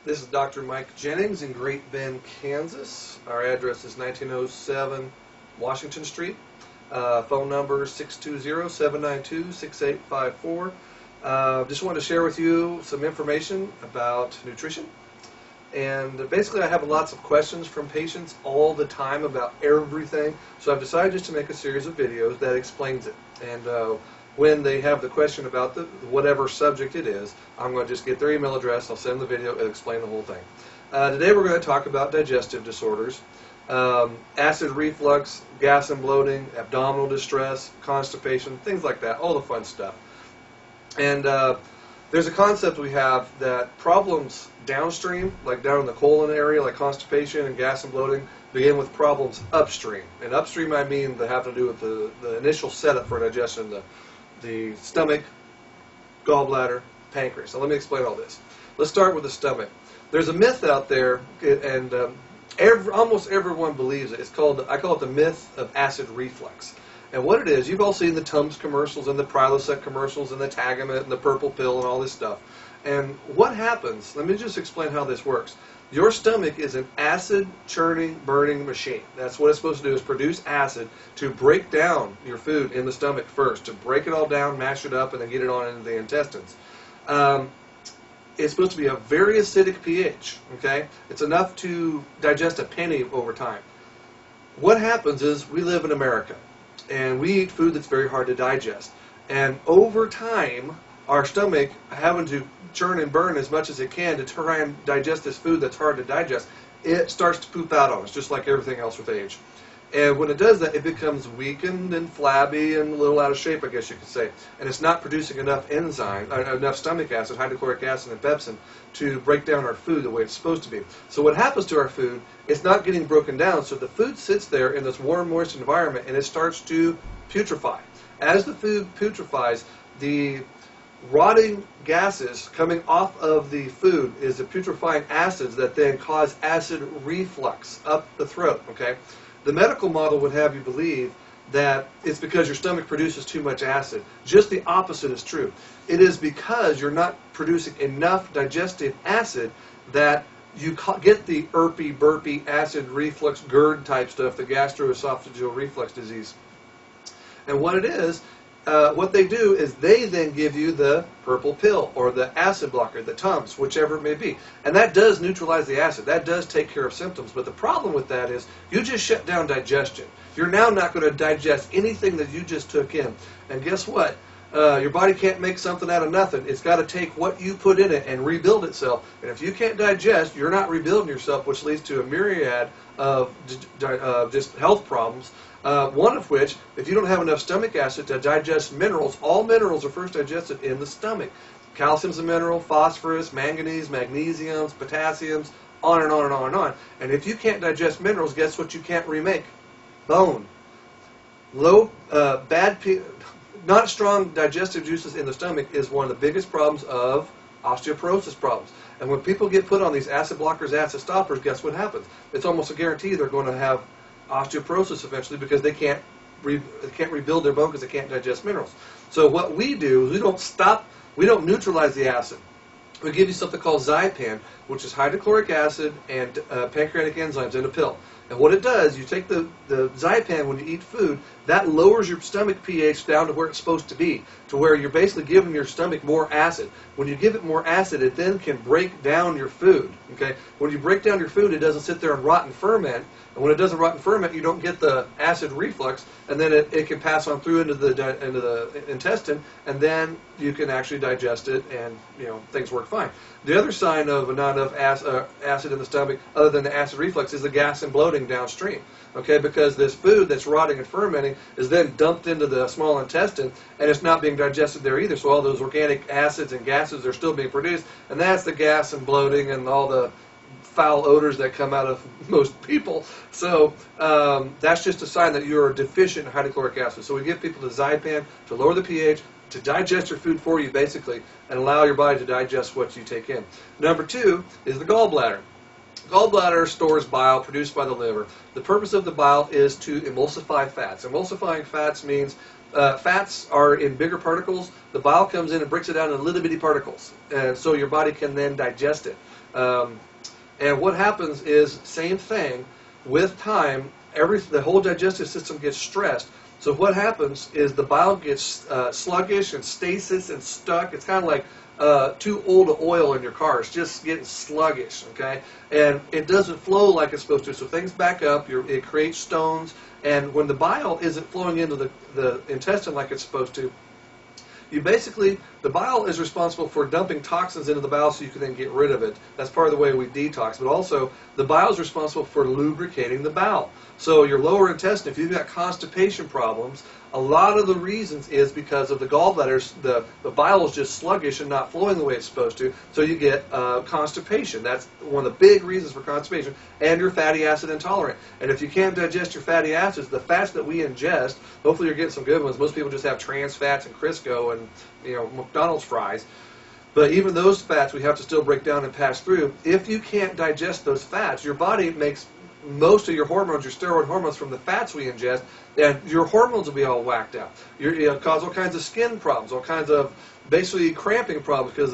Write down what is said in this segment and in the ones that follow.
This is Dr. Mike Jennings in Great Bend, Kansas. Our address is 1907 Washington Street. Phone number 620-792-6854. Just wanted to share with you some information about nutrition. And basically I have lots of questions from patients all the time about everything. So I've decided just to make a series of videos that explains it. And when they have the question about whatever subject it is, I'm going to just get their email address, I'll send the video, and explain the whole thing. Today we're going to talk about digestive disorders, acid reflux, gas and bloating, abdominal distress, constipation, things like that, all the fun stuff. And there's a concept we have that problems downstream, like down in the colon area, like constipation and gas and bloating, begin with problems upstream. And upstream I mean that have to do with the initial setup for digestion, the stomach, gallbladder, pancreas. So let me explain all this. Let's start with the stomach. There's a myth out there, and almost everyone believes it. I call it the myth of acid reflux. And what it is, you've all seen the Tums commercials and the Prilosec commercials and the Tagamet and the purple pill and all this stuff. And what happens, let me just explain how this works. Your stomach is an acid churning, burning machine. That's what it's supposed to do, is produce acid to break down your food in the stomach first, to break it all down, mash it up, and then get it on into the intestines. It's supposed to be a very acidic pH, okay? It's enough to digest a penny over time. What happens is we live in America, and we eat food that's very hard to digest. And over time, our stomach having to churn and burn as much as it can to try and digest this food that's hard to digest, it starts to poop out on us, just like everything else with age. And when it does that, it becomes weakened and flabby and a little out of shape, I guess you could say. And it's not producing enough enough stomach acid, hydrochloric acid and pepsin, to break down our food the way it's supposed to be. So what happens to our food, it's not getting broken down, so the food sits there in this warm, moist environment, and it starts to putrefy. As the food putrefies, the rotting gases coming off of the food is the putrefying acids that then cause acid reflux up the throat, okay? The medical model would have you believe that it's because your stomach produces too much acid. Just the opposite is true. It is because you're not producing enough digestive acid that you get the irpy, burpy, acid reflux, GERD type stuff, the gastroesophageal reflux disease. And what it is, what they do is they then give you the purple pill or the acid blocker, the Tums, whichever it may be. And that does neutralize the acid. That does take care of symptoms. But the problem with that is you just shut down digestion. You're now not going to digest anything that you just took in. And guess what? Your body can't make something out of nothing. It's got to take what you put in it and rebuild itself. And if you can't digest, you're not rebuilding yourself, which leads to a myriad of just health problems. One of which, if you don't have enough stomach acid to digest minerals, all minerals are first digested in the stomach. Calcium's a mineral, phosphorus, manganese, magnesiums, potassiums, on and on and on and on. And if you can't digest minerals, guess what you can't remake? Bone. Not strong digestive juices in the stomach is one of the biggest problems of osteoporosis problems. And when people get put on these acid blockers, acid stoppers, guess what happens? It's almost a guarantee they're going to have osteoporosis eventually because they can't rebuild their bone because they can't digest minerals. So what we do is we don't neutralize the acid. We give you something called Zypan, which is hydrochloric acid and pancreatic enzymes in a pill. And what it does, you take the Zypan when you eat food, that lowers your stomach pH down to where it's supposed to be, to where you're basically giving your stomach more acid. When you give it more acid, it then can break down your food. Okay? When you break down your food, it doesn't sit there and rot and ferment. And when it doesn't rot and ferment, you don't get the acid reflux, and then it can pass on through into the intestine, and then you can actually digest it, and things work fine. The other sign of not enough acid in the stomach, other than the acid reflux, is the gas and bloating downstream. Okay, because this food that's rotting and fermenting is then dumped into the small intestine, and it's not being digested there either. So all those organic acids and gases are still being produced, and that's the gas and bloating and all the foul odors that come out of most people. So that's just a sign that you're deficient in hydrochloric acid. So we give people the Zypan to lower the pH, to digest your food for you basically, and allow your body to digest what you take in. Number 2 is the gallbladder. Gallbladder stores bile produced by the liver. The purpose of the bile is to emulsify fats. Emulsifying fats means fats are in bigger particles. The bile comes in and breaks it down into little bitty particles, and so your body can then digest it. And what happens is, same thing, with time, the whole digestive system gets stressed. So what happens is the bile gets sluggish and stasis and stuck. It's kind of like too old oil in your car. It's just getting sluggish, okay? And it doesn't flow like it's supposed to. So things back up. It creates stones. And when the bile isn't flowing into the intestine like it's supposed to, the bile is responsible for dumping toxins into the bowel so you can then get rid of it. That's part of the way we detox. But also, the bile is responsible for lubricating the bowel. So your lower intestine, if you've got constipation problems, a lot of the reasons is because of the gallbladders. The bile is just sluggish and not flowing the way it's supposed to, so you get constipation. That's one of the big reasons for constipation. And you're fatty acid intolerant. And if you can't digest your fatty acids, the fats that we ingest, hopefully you're getting some good ones. Most people just have trans fats and Crisco and McDonald's fries. But even those fats we have to still break down and pass through. If you can't digest those fats, your body makes most of your hormones, your steroid hormones, from the fats we ingest, and your hormones will be all whacked out. It'll cause all kinds of skin problems, all kinds of basically cramping problems, because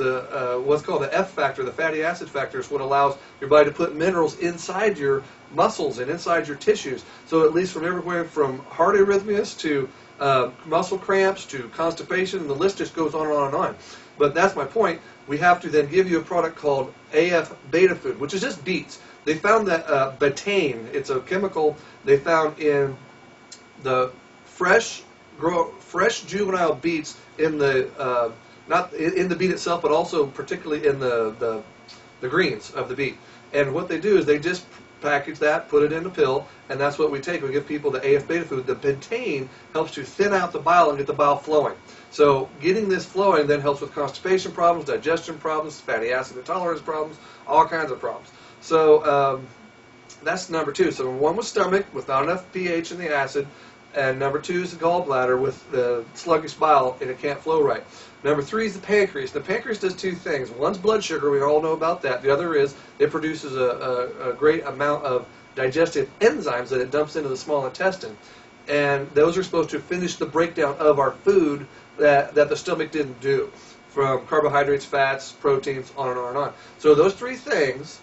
what's called the F factor, the fatty acid factor, is what allows your body to put minerals inside your muscles and inside your tissues. So at least from everywhere from heart arrhythmias to muscle cramps to constipation, and the list just goes on and on and on. But that's my point. We have to then give you a product called AF beta food, which is just beets. They found that betaine, it's a chemical they found in the fresh juvenile beets, in the not in the beet itself, but also particularly in the greens of the beet. And what they do is they just package that, put it in a pill, and that's what we take. We give people the AF beta food. The betaine helps to thin out the bile and get the bile flowing. So getting this flowing then helps with constipation problems, digestion problems, fatty acid intolerance problems, all kinds of problems. So that's number 2. So one was stomach with not enough pH in the acid, and number 2 is the gallbladder with the sluggish bile and it can't flow right. Number 3 is the pancreas. The pancreas does 2 things. One's blood sugar, we all know about that. The other is it produces a great amount of digestive enzymes that it dumps into the small intestine. And those are supposed to finish the breakdown of our food that the stomach didn't do, from carbohydrates, fats, proteins, on and on and on. So those 3 things,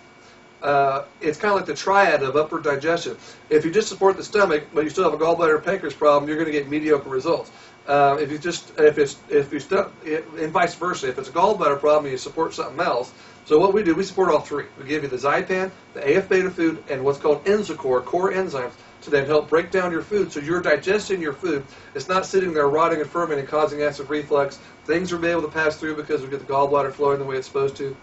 it's kind of like the triad of upward digestion. If you just support the stomach, but you still have a gallbladder or pancreas problem, you're going to get mediocre results. And vice versa, if it's a gallbladder problem and you support something else. So what we do, we support all 3. We give you the Zypan, the AF beta food, and what's called Enzacor, core enzymes, to then help break down your food. So you're digesting your food. It's not sitting there rotting and fermenting, causing acid reflux. Things will be able to pass through because we get the gallbladder flowing the way it's supposed to.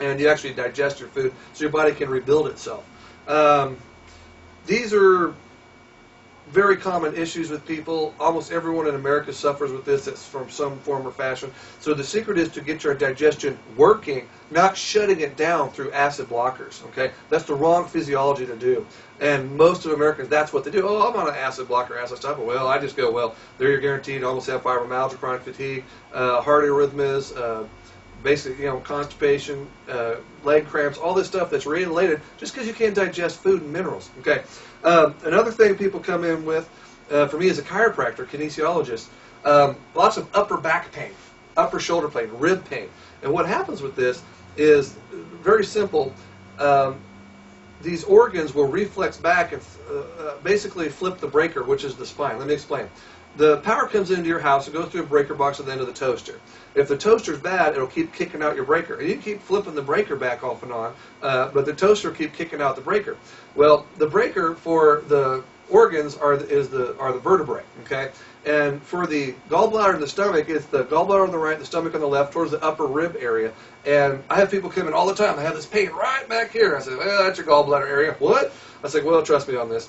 And you actually digest your food so your body can rebuild itself. These are very common issues with people. Almost everyone in America suffers with this from some form or fashion. So the secret is to get your digestion working, not shutting it down through acid blockers. Okay, that's the wrong physiology to do. And most of Americans, that's what they do. Oh, I'm on an acid blocker, acid stopper. Well, I just go, well, they're guaranteed to almost have fibromyalgia, chronic fatigue, heart arrhythmias, basically, constipation, leg cramps, all this stuff that's related just because you can't digest food and minerals. Okay. Another thing people come in with, for me as a chiropractor, kinesiologist, lots of upper back pain, upper shoulder pain, rib pain. And what happens with this is very simple. These organs will reflex back and basically flip the breaker, which is the spine. Let me explain. The power comes into your house, it goes through a breaker box at the end of the toaster. If the toaster's bad, it'll keep kicking out your breaker. And you can keep flipping the breaker back off and on, but the toaster will keep kicking out the breaker. Well, the breaker for the organs are the vertebrae, okay? And for the gallbladder and the stomach, it's the gallbladder on the right, the stomach on the left, towards the upper rib area. And I have people come in all the time. I have this pain right back here. I say, well, that's your gallbladder area. What? I say, well, trust me on this.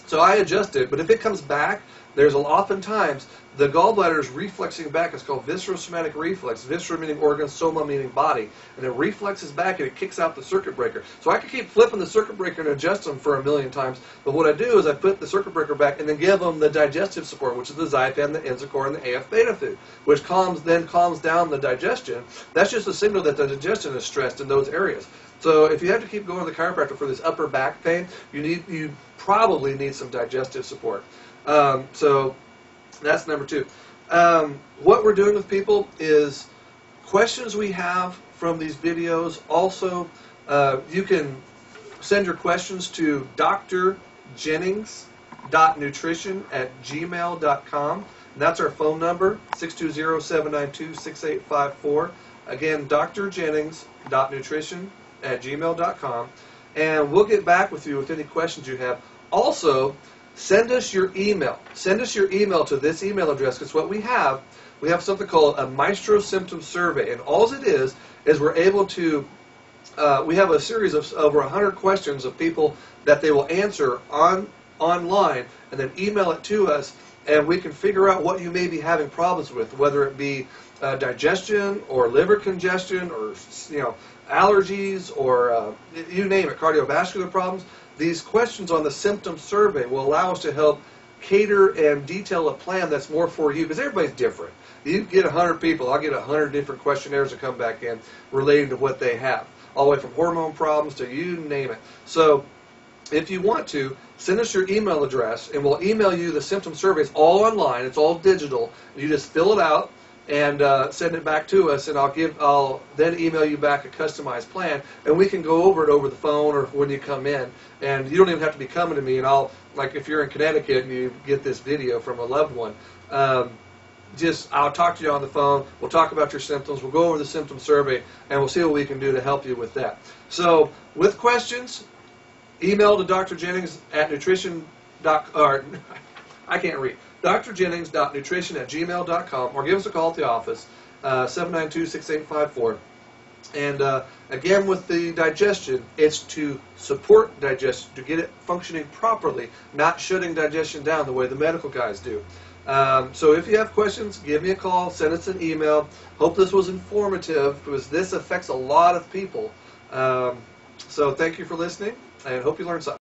So I adjust it, but if it comes back, there's oftentimes the gallbladder is reflexing back. It's called viscerosomatic reflex. Viscera meaning organ, soma meaning body. And it reflexes back and it kicks out the circuit breaker. So I can keep flipping the circuit breaker and adjust them for 1,000,000 times. But what I do is I put the circuit breaker back and then give them the digestive support, which is the Zypan, the Enzacor, and the AF beta food, which calms down the digestion. That's just a signal that the digestion is stressed in those areas. So if you have to keep going to the chiropractor for this upper back pain, you probably need some digestive support. So That's number 2. What we're doing with people is questions we have from these videos. Also, you can send your questions to Dr.Jennings.Nutrition@gmail.com. That's our phone number, 620-792-6854. Again, Dr.Jennings.Nutrition@gmail.com. And we'll get back with you with any questions you have. Also, send us your email. Send us your email to this email address, because what we have something called a Maestro Symptom Survey. And all it is we're able to, we have a series of over 100 questions of people that they will answer online and then email it to us, and we can figure out what you may be having problems with, whether it be digestion or liver congestion or allergies or you name it, cardiovascular problems. These questions on the symptom survey will allow us to help cater and detail a plan that's more for you, because everybody's different. You get 100 people, I'll get 100 different questionnaires that come back in relating to what they have, all the way from hormone problems to you name it. So if you want to, send us your email address, and we'll email you the symptom survey. It's all online. It's all digital. You just fill it out and send it back to us, and I'll then email you back a customized plan, and we can go over it over the phone or when you come in. And you don't even have to be coming to me, and like if you're in Connecticut and you get this video from a loved one, I'll talk to you on the phone. We'll talk about your symptoms. We'll go over the symptom survey, and we'll see what we can do to help you with that. So with questions, email to Dr.Jennings@nutrition. I can't read. Dr.Jennings.Nutrition@gmail.com, or give us a call at the office, 792-6854. And again, with the digestion, it's to support digestion, to get it functioning properly, not shutting digestion down the way the medical guys do. So if you have questions, give me a call, send us an email. Hope this was informative, because this affects a lot of people. So thank you for listening, and hope you learned something.